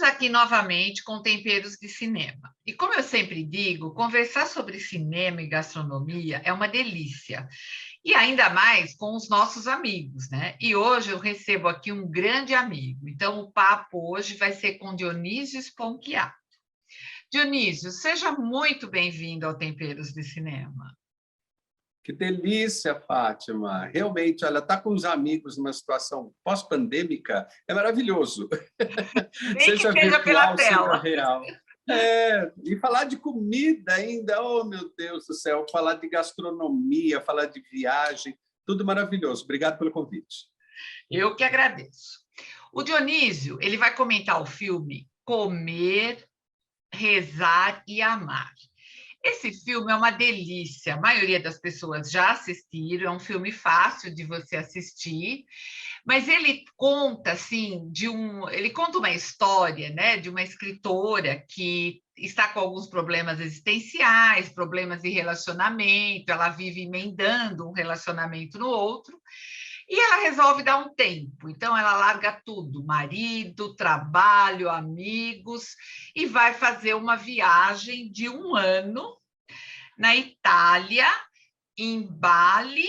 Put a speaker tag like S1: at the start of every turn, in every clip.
S1: aqui novamente com Temperos de Cinema. E como eu sempre digo, conversar sobre cinema e gastronomia é uma delícia. E ainda mais com os nossos amigos, né? E hoje eu recebo aqui um grande amigo. Então o papo hoje vai ser com Dionísio Sponchiato. Dionísio, seja muito bem-vindo ao Temperos de Cinema.
S2: Que delícia, Fátima. Realmente, olha, estar com os amigos numa situação pós-pandêmica é maravilhoso.
S1: Nem que
S2: Seja
S1: seja pela
S2: virtual, seja
S1: tela.
S2: real. E falar de comida ainda, oh meu Deus do céu, falar de gastronomia, falar de viagem, tudo maravilhoso. Obrigado pelo convite.
S1: Eu que agradeço. O Dionísio, ele vai comentar o filme Comer, Rezar e Amar. Esse filme é uma delícia, a maioria das pessoas já assistiram, é um filme fácil de você assistir, mas ele conta assim ele conta uma história, né, de uma escritora que está com alguns problemas existenciais, problemas de relacionamento, ela vive emendando um relacionamento no outro. E ela resolve dar um tempo, então ela larga tudo, marido, trabalho, amigos, e vai fazer uma viagem de um ano na Itália, em Bali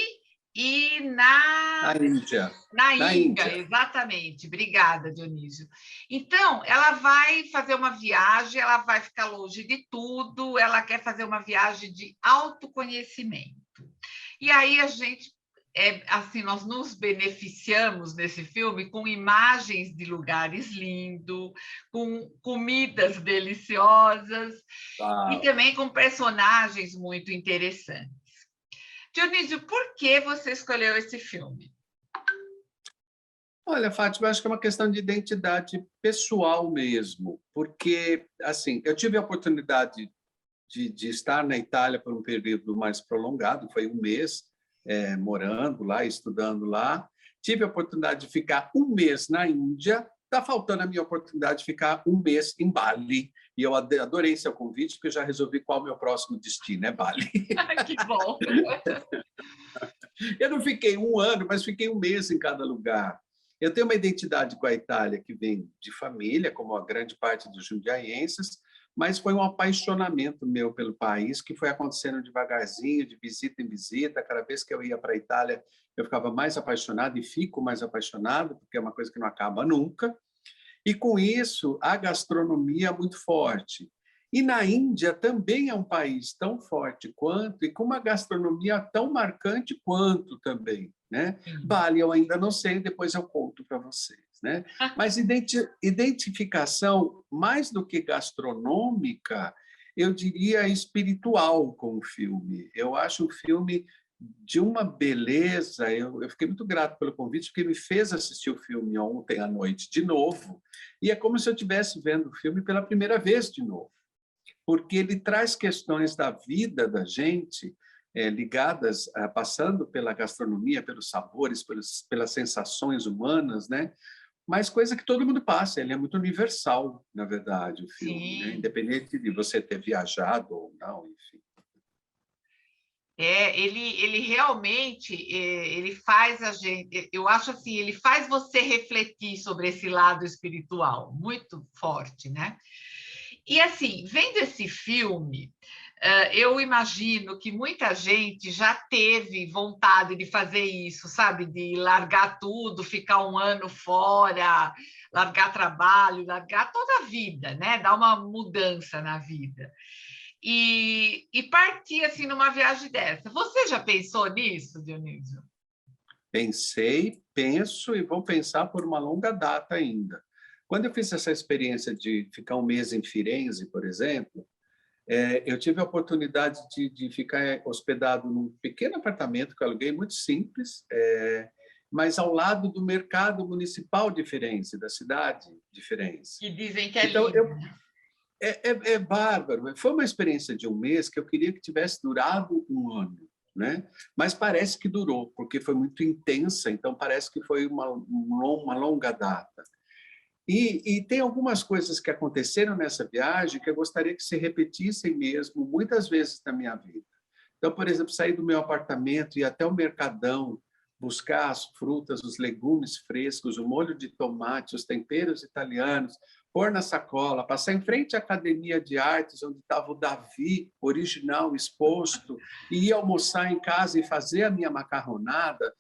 S1: e
S2: Na Índia.
S1: na
S2: Na
S1: Índia,
S2: Índia.
S1: exatamente. Obrigada, Dionísio. Então, ela vai fazer uma viagem, ela vai ficar longe de tudo, ela quer fazer uma viagem de autoconhecimento. E aí a gente assim, nós nos beneficiamos nesse filme com imagens de lugares lindos, com comidas deliciosas e
S2: Uau.
S1: também com personagens muito interessantes. Dionísio, por que você escolheu esse filme?
S2: Olha, Fátima, acho que é uma questão de identidade pessoal mesmo, porque, assim, eu tive a oportunidade de estar na Itália por um período mais prolongado, foi um mês morando lá, estudando lá. Tive a oportunidade de ficar um mês na Índia, está faltando a minha oportunidade de ficar um mês em Bali. E eu adorei seu convite, porque eu já resolvi qual é o meu próximo destino, é Bali.
S1: Que bom!
S2: Eu não fiquei um ano, mas fiquei um mês em cada lugar. Eu tenho uma identidade com a Itália que vem de família, como a grande parte dos jundiaienses, mas foi um apaixonamento meu pelo país, que foi acontecendo devagarzinho, de visita em visita. Cada vez que eu ia para a Itália, eu ficava mais apaixonado e fico mais apaixonado, porque é uma coisa que não acaba nunca. E, com isso, a gastronomia é muito forte. E na Índia também é um país tão forte quanto, e com uma gastronomia tão marcante quanto também, né? Bali eu ainda não sei, depois eu conto para vocês, né? Mas identificação, mais do que gastronômica, eu diria espiritual com o filme. Eu acho um filme de uma beleza. Eu fiquei muito grato pelo convite, porque me fez assistir o filme ontem à noite de novo, e é como se eu estivesse vendo o filme pela primeira vez de novo, porque ele traz questões da vida da gente ligadas, passando pela gastronomia, pelos sabores, pelas sensações humanas, né? Mas coisa que todo mundo passa, ele é muito universal, na verdade, o filme, né?
S1: Sim.
S2: Independente de você ter viajado ou não, enfim.
S1: Ele realmente ele faz a gente, eu acho assim, ele faz você refletir sobre esse lado espiritual, muito forte, né? E assim, vendo esse filme, eu imagino que muita gente já teve vontade de fazer isso, sabe? De largar tudo, ficar um ano fora, largar trabalho, largar toda a vida, né? Dar uma mudança na vida. E partir assim numa viagem dessa. Você já pensou nisso, Dionísio?
S2: Pensei, penso e vou pensar por uma longa data ainda. Quando eu fiz essa experiência de ficar um mês em Firenze, por exemplo, eu tive a oportunidade de ficar hospedado num pequeno apartamento que eu aluguei, muito simples, mas ao lado do mercado municipal de Firenze, da cidade de Firenze.
S1: Que dizem que é
S2: Então,
S1: lindo.
S2: é bárbaro. Foi uma experiência de um mês que eu queria que tivesse durado um ano, né? Mas parece que durou, porque foi muito intensa, então parece que foi uma longa data. E tem algumas coisas que aconteceram nessa viagem que eu gostaria que se repetissem mesmo muitas vezes na minha vida. Então, por exemplo, sair do meu apartamento e ir até o mercadão, buscar as frutas, os legumes frescos, o molho de tomate, os temperos italianos, pôr na sacola, passar em frente à Academia de Artes, onde estava o Davi original exposto, e ir almoçar em casa e fazer a minha macarronada,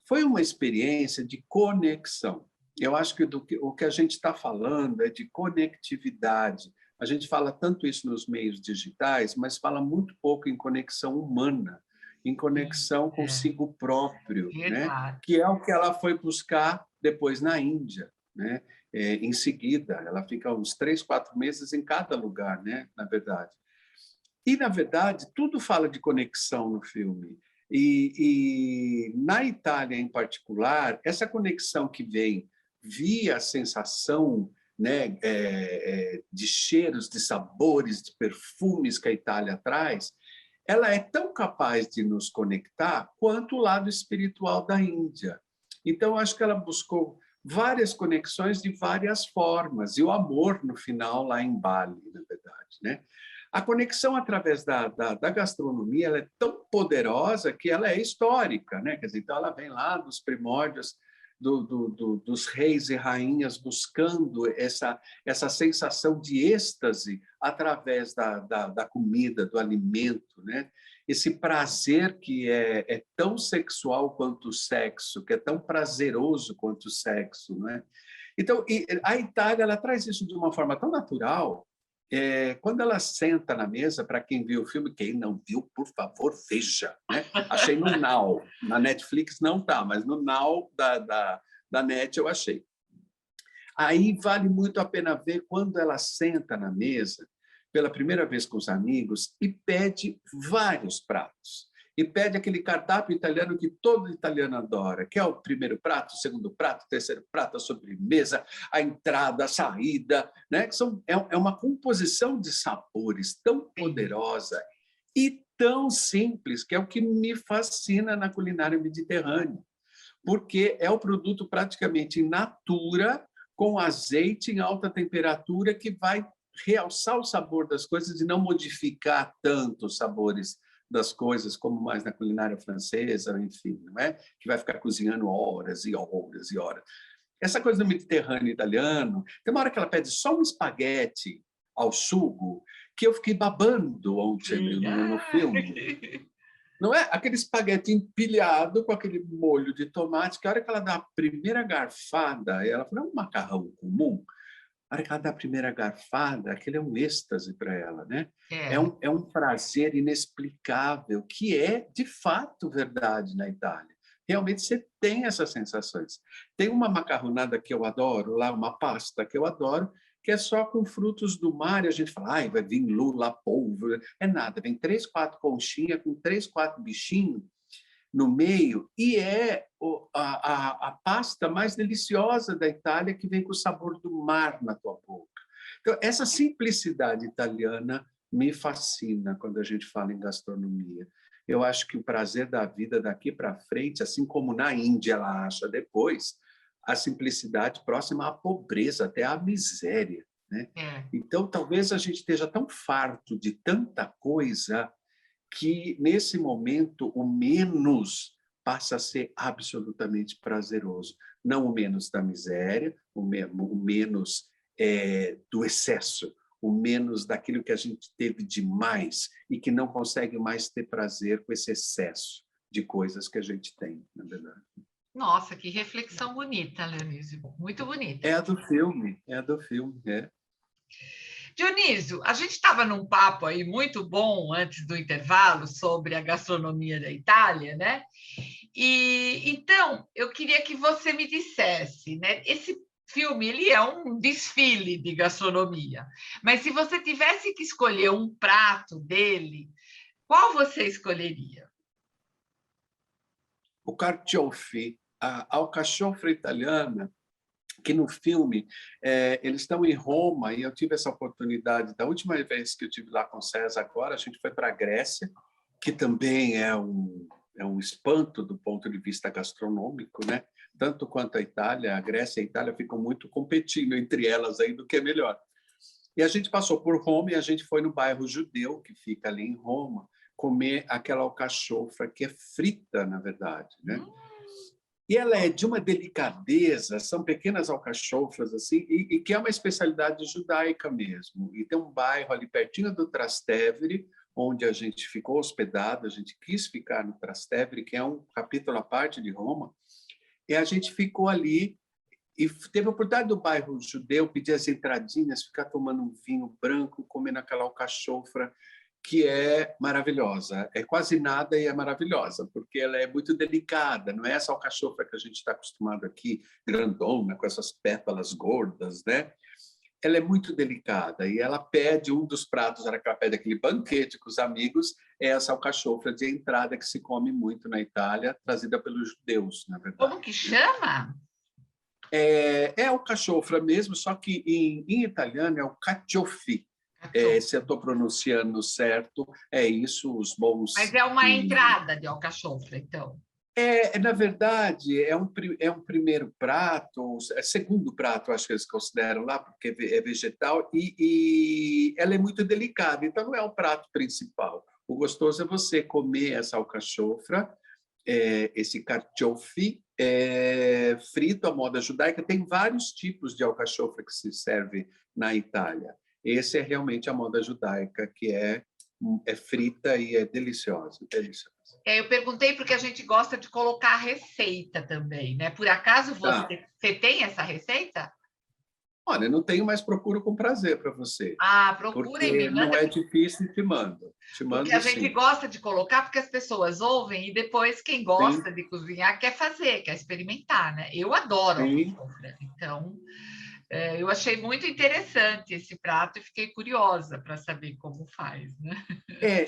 S2: foi uma experiência de conexão. Eu acho que o que a gente está falando é de conectividade. A gente fala tanto isso nos meios digitais, mas fala muito pouco em conexão humana, em conexão consigo próprio, né?
S1: Verdade.
S2: Que é o que ela foi buscar depois na Índia, né? Em seguida, ela fica uns 3, 4 meses em cada lugar, né? Na verdade. E, na verdade, tudo fala de conexão no filme. E na Itália, em particular, essa conexão que vem via a sensação, né, de cheiros, de sabores, de perfumes que a Itália traz, ela é tão capaz de nos conectar quanto o lado espiritual da Índia. Então, acho que ela buscou várias conexões de várias formas, e o amor, no final, lá em Bali, na verdade, né? A conexão através da gastronomia ela é tão poderosa que ela é histórica, né? Quer dizer, então ela vem lá dos primórdios dos reis e rainhas buscando essa sensação de êxtase através da comida, do alimento, né? Esse prazer que é tão sexual quanto o sexo, que é tão prazeroso quanto o sexo, né? Então, a Itália ela traz isso de uma forma tão natural. Quando ela senta na mesa, para quem viu o filme, quem não viu, por favor, veja. Né? Achei no Now, na Netflix não está, mas no Now da Net eu achei. Aí vale muito a pena ver quando ela senta na mesa, pela primeira vez com os amigos, e pede vários pratos. E pede aquele cardápio italiano que todo italiano adora, que é o primeiro prato, o segundo prato, o terceiro prato, a sobremesa, a entrada, a saída, né? É uma composição de sabores tão poderosa e tão simples, que é o que me fascina na culinária mediterrânea, porque é o produto praticamente in natura, com azeite em alta temperatura, que vai realçar o sabor das coisas e não modificar tanto os sabores das coisas, como mais na culinária francesa, enfim, não é? Que vai ficar cozinhando horas e horas e horas. Essa coisa do Mediterrâneo italiano, tem uma hora que ela pede só um espaguete ao sugo, que eu fiquei babando ontem no filme. Não é? Aquele espaguete empilhado com aquele molho de tomate, que a hora que ela dá a primeira garfada, ela fala, é um macarrão comum? A hora que ela dá a primeira garfada, aquele é um êxtase para ela, né? É um prazer inexplicável, que é, de fato, verdade na Itália. Realmente você tem essas sensações. Tem uma macarronada que eu adoro, lá uma pasta que eu adoro, que é só com frutos do mar, e a gente fala, ai, vai vir lula, polvo. É nada, vem 3, 4 conchinhas com 3, 4 bichinhos no meio, e é a pasta mais deliciosa da Itália, que vem com o sabor do mar na tua boca. Então, essa simplicidade italiana me fascina quando a gente fala em gastronomia. Eu acho que o prazer da vida daqui para frente, assim como na Índia ela acha depois, a simplicidade próxima à pobreza, até à miséria, né? Então, talvez a gente esteja tão farto de tanta coisa que, nesse momento, o menos passa a ser absolutamente prazeroso. Não o menos da miséria, o menos do excesso, o menos daquilo que a gente teve demais e que não consegue mais ter prazer com esse excesso de coisas que a gente tem, na verdade.
S1: Nossa, que reflexão bonita, Leonísio. Muito bonita.
S2: É a do filme, é a do filme, é.
S1: Dionísio, a gente estava num papo aí muito bom antes do intervalo sobre a gastronomia da Itália, né? E então eu queria que você me dissesse, né? Esse filme ele é um desfile de gastronomia, mas se você tivesse que escolher um prato dele, qual você escolheria?
S2: O carciofi, a alcachofra italiana, que no filme eles estão em Roma, e eu tive essa oportunidade, da última vez que eu tive lá com o César agora, a gente foi para a Grécia, que também é um espanto do ponto de vista gastronômico, né? Tanto quanto a Itália, a Grécia e a Itália ficam muito competindo entre elas aí do que é melhor. E a gente passou por Roma e a gente foi no bairro judeu, que fica ali em Roma, comer aquela alcachofra que é frita, na verdade, né? E ela é de uma delicadeza, são pequenas alcachofras, assim, e que é uma especialidade judaica mesmo. E tem um bairro ali pertinho do Trastevere, onde a gente ficou hospedado, a gente quis ficar no Trastevere, que é um capítulo à parte de Roma, e a gente ficou ali e teve a oportunidade do bairro judeu pedir as entradinhas, ficar tomando um vinho branco, comendo aquela alcachofra, que é maravilhosa. É quase nada e é maravilhosa, porque ela é muito delicada, não é essa alcachofra que a gente está acostumado aqui, grandona, com essas pétalas gordas, né? Ela é muito delicada e ela pede um dos pratos, era que ela pede aquele banquete com os amigos, é essa alcachofra de entrada que se come muito na Itália, trazida pelos judeus, na verdade.
S1: Como que chama?
S2: É alcachofra mesmo, só que em italiano é o cacioffi. Se eu estou pronunciando certo, é isso, os bons...
S1: Mas é uma entrada de alcachofra, então.
S2: Na verdade, é um primeiro prato, é segundo prato, acho que eles consideram lá, porque é vegetal, e ela é muito delicada, então não é o prato principal. O gostoso é você comer essa alcachofra, esse carciofi, frito à moda judaica. Tem vários tipos de alcachofra que se serve na Itália. Esse é realmente a moda judaica, que é frita e é deliciosa, deliciosa.
S1: Eu perguntei porque a gente gosta de colocar receita também, né? Por acaso você tem essa receita?
S2: Olha, não tenho, mas procuro com prazer para você.
S1: Procura e
S2: Porque
S1: me manda.
S2: não é difícil e te mando.
S1: Porque a gente gosta de colocar, porque as pessoas ouvem e depois quem gosta de cozinhar quer fazer, quer experimentar, né? Eu adoro alcachofra, então eu achei muito interessante esse prato e fiquei curiosa para saber como faz, né?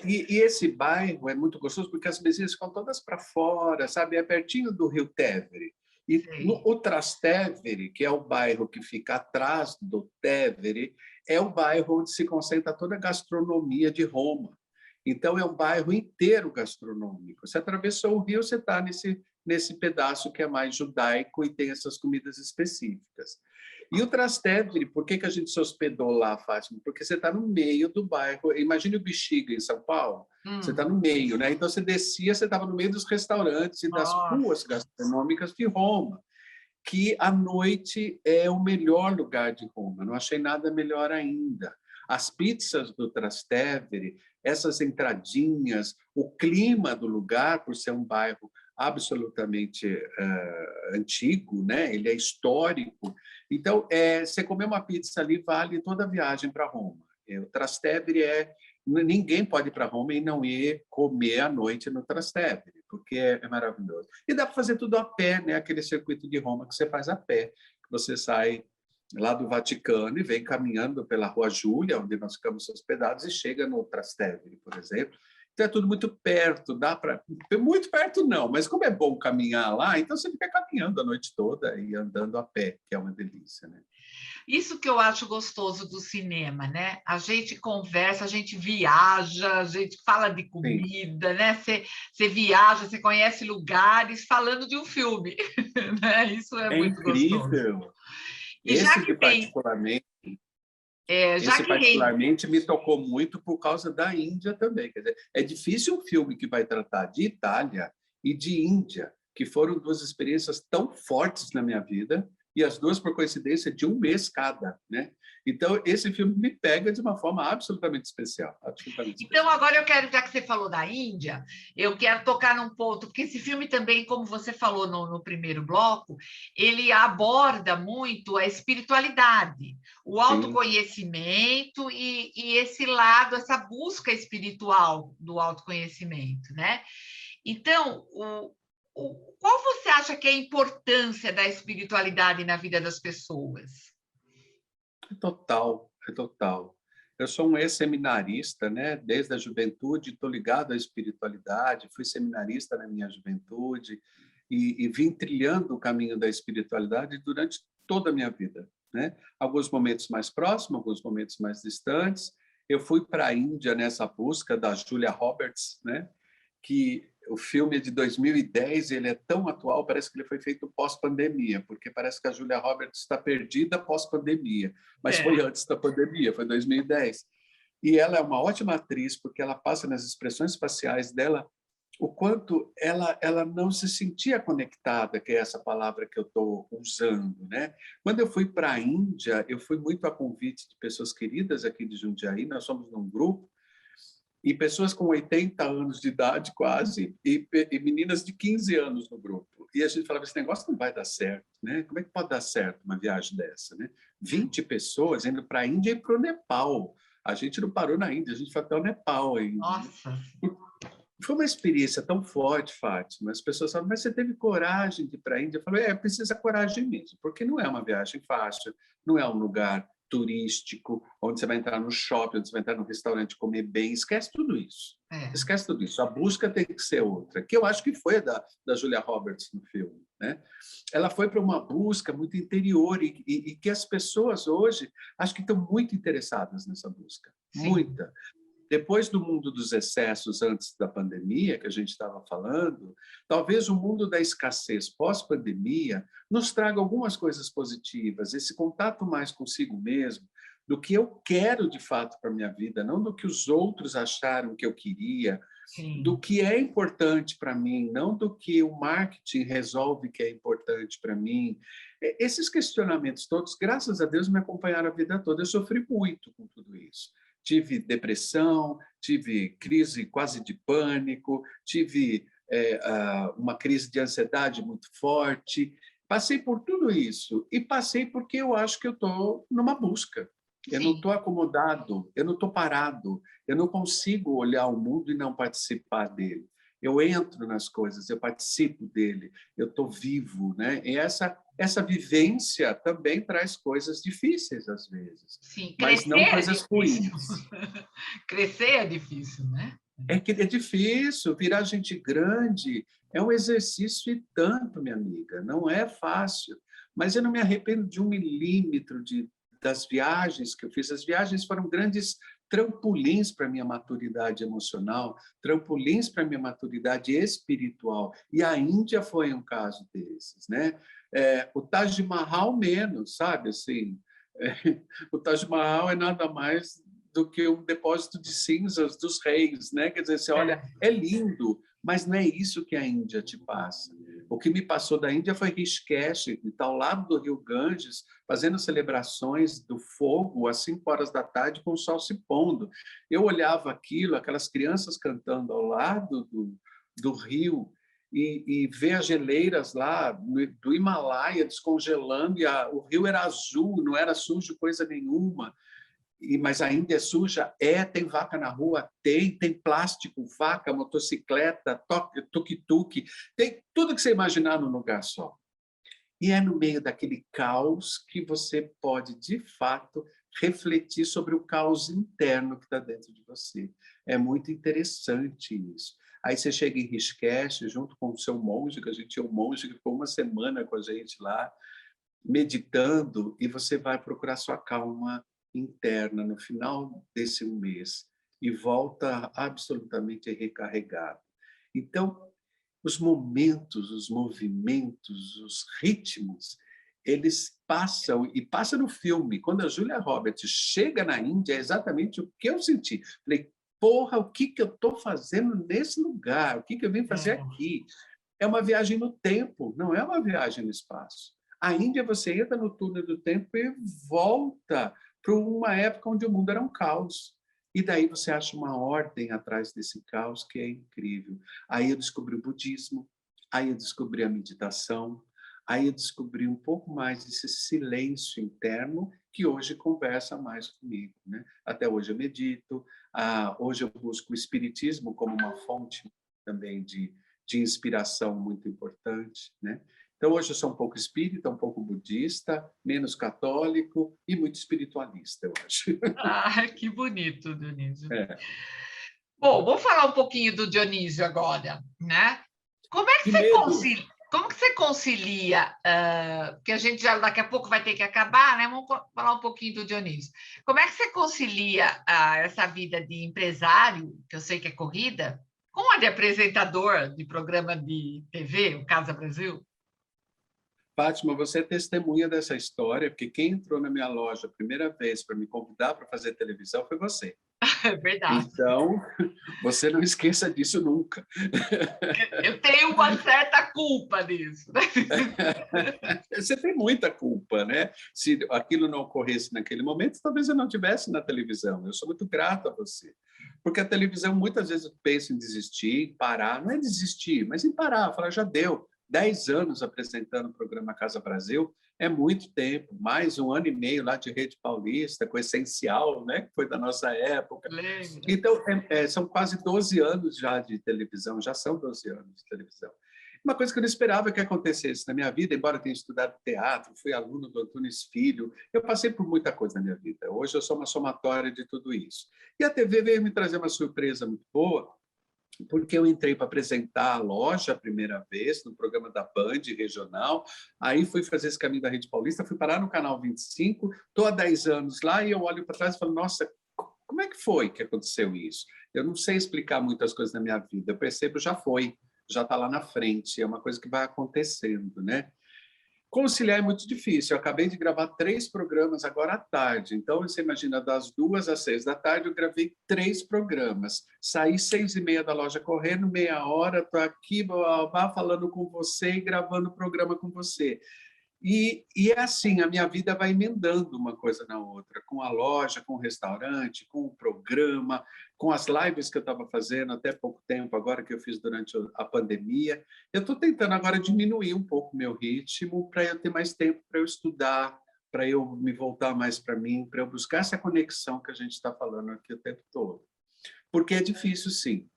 S2: E esse bairro é muito gostoso porque as mesinhas ficam todas para fora, sabe? É pertinho do Rio Tevere. E o Trastevere, que é o bairro que fica atrás do Tevere, é o bairro onde se concentra toda a gastronomia de Roma. Então, é um bairro inteiro gastronômico. Você atravessou o rio, você está nesse pedaço que é mais judaico e tem essas comidas específicas. E o Trastevere, por que a gente se hospedou lá, Fátima? Porque você está no meio do bairro. Imagine o Bexiga, em São Paulo. Você está no meio, né? Então, você descia, você estava no meio dos restaurantes e das ruas gastronômicas de Roma, que à noite é o melhor lugar de Roma. Não achei nada melhor ainda. As pizzas do Trastevere, essas entradinhas, o clima do lugar, por ser um bairro absolutamente antigo, né? Ele é histórico. Então, você comer uma pizza ali vale toda a viagem para Roma. O Trastevere ninguém pode ir para Roma e não ir comer à noite no Trastevere, porque é maravilhoso. E dá para fazer tudo a pé, né? Aquele circuito de Roma que você faz a pé, que você sai lá do Vaticano e vem caminhando pela Rua Júlia, onde nós ficamos hospedados, e chega no Trastevere, por exemplo. Então é tudo muito perto, dá para... Muito perto não, mas como é bom caminhar lá, então você fica caminhando a noite toda e andando a pé, que é uma delícia, né?
S1: Isso que eu acho gostoso do cinema, né? A gente conversa, a gente viaja, a gente fala de comida, né? Você viaja, você conhece lugares falando de um filme, né? Isso é muito
S2: incrível.
S1: Gostoso. E
S2: esse particularmente me tocou muito por causa da Índia também. Quer dizer, é difícil um filme que vai tratar de Itália e de Índia, que foram duas experiências tão fortes na minha vida, e as duas, por coincidência, de um mês cada, né? Então, esse filme me pega de uma forma absolutamente especial.
S1: Então, agora eu quero, já que você falou da Índia, eu quero tocar num ponto, porque esse filme também, como você falou no primeiro bloco, ele aborda muito a espiritualidade, o autoconhecimento e esse lado, essa busca espiritual do autoconhecimento, né? Então, qual você acha que é a importância da espiritualidade na vida das pessoas?
S2: É total. Eu sou um ex-seminarista, né? Desde a juventude, estou ligado à espiritualidade, fui seminarista na minha juventude e vim trilhando o caminho da espiritualidade durante toda a minha vida, né? Alguns momentos mais próximos, alguns momentos mais distantes. Eu fui para a Índia nessa busca da Julia Roberts, né? Que o filme é de 2010, ele é tão atual, parece que ele foi feito pós-pandemia, porque parece que a Julia Roberts está perdida pós-pandemia, mas foi antes da pandemia, foi 2010. E ela é uma ótima atriz, porque ela passa nas expressões faciais dela o quanto ela não se sentia conectada, que é essa palavra que eu estou usando, né? Quando eu fui para a Índia, eu fui muito a convite de pessoas queridas aqui de Jundiaí, nós somos num grupo, e pessoas com 80 anos de idade quase, e meninas de 15 anos no grupo. E a gente falava, esse negócio não vai dar certo, né? Como é que pode dar certo uma viagem dessa, né? 20 pessoas indo para a Índia e para o Nepal. A gente não parou na Índia, a gente foi até o Nepal ainda, né?
S1: Nossa,
S2: Foi uma experiência tão forte, Fátima. As pessoas falam, mas você teve coragem de ir para a Índia? Eu falei, precisa coragem mesmo, porque não é uma viagem fácil, não é um lugar turístico, onde você vai entrar no shopping, onde você vai entrar no restaurante comer bem. Esquece tudo isso.
S1: é.
S2: Esquece tudo isso. A busca tem que ser outra, que eu acho que foi a da Julia Roberts no filme, né? Ela foi para uma busca muito interior e que as pessoas hoje acho que estão muito interessadas nessa busca.
S1: Sim,
S2: Muita. Depois do mundo dos excessos antes da pandemia, que a gente estava falando, talvez o mundo da escassez pós-pandemia nos traga algumas coisas positivas, esse contato mais consigo mesmo, do que eu quero de fato para a minha vida, não do que os outros acharam que eu queria, do
S1: sim.
S2: que é importante para mim, não do que o marketing resolve que é importante para mim. Esses questionamentos todos, graças a Deus, me acompanharam a vida toda. Eu sofri muito com tudo isso. Tive depressão, tive crise quase de pânico, tive uma crise de ansiedade muito forte. Passei por tudo isso e passei porque eu acho que eu estou numa busca. Eu não
S1: Sim.
S2: estou acomodado, eu não estou parado, eu não consigo olhar o mundo e não participar dele. Eu entro nas coisas, eu participo dele, eu estou vivo, né? E essa vivência também traz coisas difíceis às vezes,
S1: Sim,
S2: mas
S1: crescer
S2: não
S1: é
S2: coisas
S1: difícil.
S2: ruins.
S1: Crescer é difícil, né?
S2: É que é difícil, virar gente grande é um exercício e tanto, minha amiga, não é fácil. Mas eu não me arrependo de um milímetro das viagens que eu fiz. As viagens foram grandes trampolins para a minha maturidade emocional, trampolins para a minha maturidade espiritual. E a Índia foi um caso desses, né? O Taj Mahal menos, sabe? Assim, o Taj Mahal é nada mais do que um depósito de cinzas dos reis, né? Quer dizer, você olha,
S1: É,
S2: é lindo, mas não é isso que a Índia te passa. O que me passou da Índia foi Rishikesh, que está ao lado do rio Ganges, fazendo celebrações do fogo às 5 horas da tarde com o sol se pondo. Eu olhava aquilo, aquelas crianças cantando ao lado do rio, e ver as geleiras lá do Himalaia descongelando, e o rio era azul, não era sujo coisa nenhuma. Mas a Índia é suja? Tem vaca na rua? Tem plástico, vaca, motocicleta, tuk-tuk, tem tudo que você imaginar num lugar só. E é no meio daquele caos que você pode, de fato, refletir sobre o caos interno que está dentro de você. É muito interessante isso. Aí você chega em Rishikesh, junto com o seu monge, que a gente tinha um monge que ficou uma semana com a gente lá, meditando, e você vai procurar sua calma interna no final desse mês e volta absolutamente recarregado. Então, os momentos, os movimentos, os ritmos, eles passam, e passa no filme. Quando a Julia Roberts chega na Índia, é exatamente o que eu senti. Falei, porra, o que eu estou fazendo nesse lugar? O que eu vim fazer
S1: é.
S2: aqui? É uma viagem no tempo, não é uma viagem no espaço. A Índia, você entra no túnel do tempo e volta para uma época onde o mundo era um caos. E daí você acha uma ordem atrás desse caos que é incrível. Aí eu descobri o budismo, aí eu descobri a meditação, aí eu descobri um pouco mais desse silêncio interno que hoje conversa mais comigo, né? Até hoje eu medito, hoje eu busco o espiritismo como uma fonte também de inspiração muito importante, né? Então, hoje eu sou um pouco espírita, um pouco budista, menos católico e muito espiritualista, eu acho.
S1: Ah, que bonito, Dionísio.
S2: É.
S1: Bom, vou falar um pouquinho do Dionísio agora, né? Como é que
S2: Que
S1: você
S2: medo!
S1: concilia, como que você concilia, que a gente já daqui a pouco vai ter que acabar, né? Vamos falar um pouquinho do Dionísio. Como é que você concilia essa vida de empresário, que eu sei que é corrida, com a de apresentador de programa de TV, o Casa Brasil?
S2: Fátima, você é testemunha dessa história, porque quem entrou na minha loja a primeira vez para me convidar para fazer televisão foi você.
S1: É verdade.
S2: Então, você não esqueça disso nunca.
S1: Eu tenho uma certa culpa nisso, né?
S2: Você tem muita culpa, né? Se aquilo não ocorresse naquele momento, talvez eu não estivesse na televisão. Eu sou muito grato a você. Porque a televisão, muitas vezes, pensa em desistir, em parar. Não é desistir, mas em parar. Falar, já deu. 10 anos apresentando o programa Casa Brasil é muito tempo. Mais 1 ano e meio lá de Rede Paulista, com o Essencial, né? Que foi da nossa época.
S1: Lembra?
S2: Então, são quase 12 anos já de televisão. Já são 12 anos de televisão. Uma coisa que eu não esperava que acontecesse na minha vida, embora eu tenha estudado teatro, fui aluno do Antunes Filho, eu passei por muita coisa na minha vida. Hoje eu sou uma somatória de tudo isso. E a TV veio me trazer uma surpresa muito boa, porque eu entrei para apresentar a loja a primeira vez, no programa da Band regional, aí fui fazer esse caminho da Rede Paulista, fui parar no Canal 25, estou há 10 anos lá e eu olho para trás e falo, nossa, como é que foi que aconteceu isso? Eu não sei explicar muitas coisas na minha vida, eu percebo, já foi, já está lá na frente, é uma coisa que vai acontecendo, né? Conciliar é muito difícil. Eu acabei de gravar 3 programas agora à tarde. Então, você imagina, das 2 às 6 da tarde, eu gravei 3 programas. Saí 6h30 da loja correndo, meia hora, estou aqui blá, blá, falando com você e gravando o programa com você. E é assim, a minha vida vai emendando uma coisa na outra, com a loja, com o restaurante, com o programa, com as lives que eu estava fazendo até pouco tempo, agora que eu fiz durante a pandemia. Eu estou tentando agora diminuir um pouco o meu ritmo para eu ter mais tempo para eu estudar, para eu me voltar mais para mim, para eu buscar essa conexão que a gente está falando aqui o tempo todo. Porque é difícil, sim.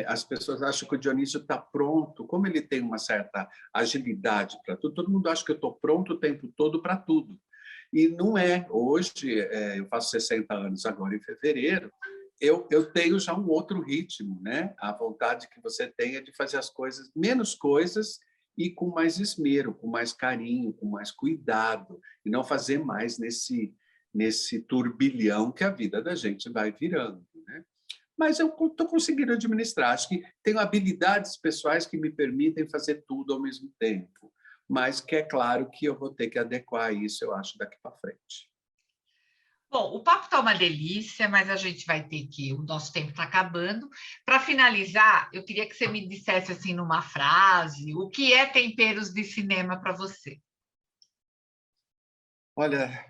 S2: As pessoas acham que o Dionísio está pronto, como ele tem uma certa agilidade para tudo, todo mundo acha que eu estou pronto o tempo todo para tudo. E não é. Hoje, eu faço 60 anos agora em fevereiro, eu tenho já um outro ritmo, né? A vontade que você tem é de fazer as coisas, menos coisas e com mais esmero, com mais carinho, com mais cuidado, e não fazer mais nesse turbilhão que a vida da gente vai virando, né? Mas eu estou conseguindo administrar. Acho que tenho habilidades pessoais que me permitem fazer tudo ao mesmo tempo, mas que é claro que eu vou ter que adequar isso, eu acho, daqui para frente.
S1: Bom, o papo está uma delícia, mas a gente vai ter que, o nosso tempo está acabando. Para finalizar, eu queria que você me dissesse assim numa frase, o que é temperos de cinema para você?
S2: Olha,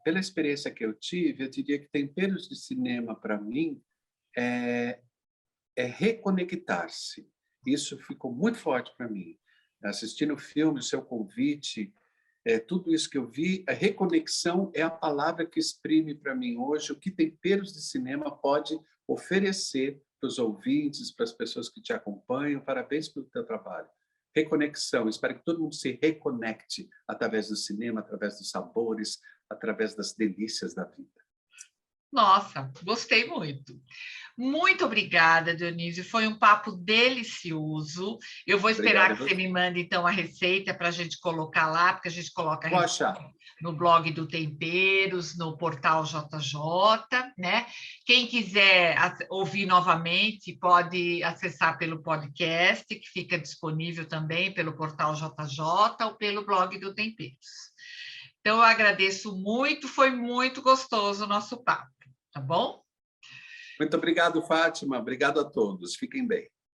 S2: pela experiência que eu tive, eu diria que temperos de cinema para mim é, é reconectar-se. Isso ficou muito forte para mim. Assistindo o filme, o seu convite, tudo isso que eu vi, a reconexão é a palavra que exprime para mim hoje o que Temperos de Cinema pode oferecer para os ouvintes, para as pessoas que te acompanham. Parabéns pelo teu trabalho. Reconexão. Espero que todo mundo se reconecte através do cinema, através dos sabores, através das delícias da vida.
S1: Nossa, gostei muito. Muito obrigada, Dionísio. Foi um papo delicioso. Eu vou esperar
S2: Obrigado a
S1: que você
S2: você.
S1: me mande, então, a receita para a gente colocar lá, porque a gente coloca a
S2: Vou
S1: receita
S2: achar.
S1: no blog do Temperos, no portal JJ, né? Quem quiser ouvir novamente, pode acessar pelo podcast, que fica disponível também pelo portal JJ ou pelo blog do Temperos. Então, eu agradeço muito, foi muito gostoso o nosso papo, tá bom?
S2: Muito obrigado, Fátima. Obrigado a todos. Fiquem bem.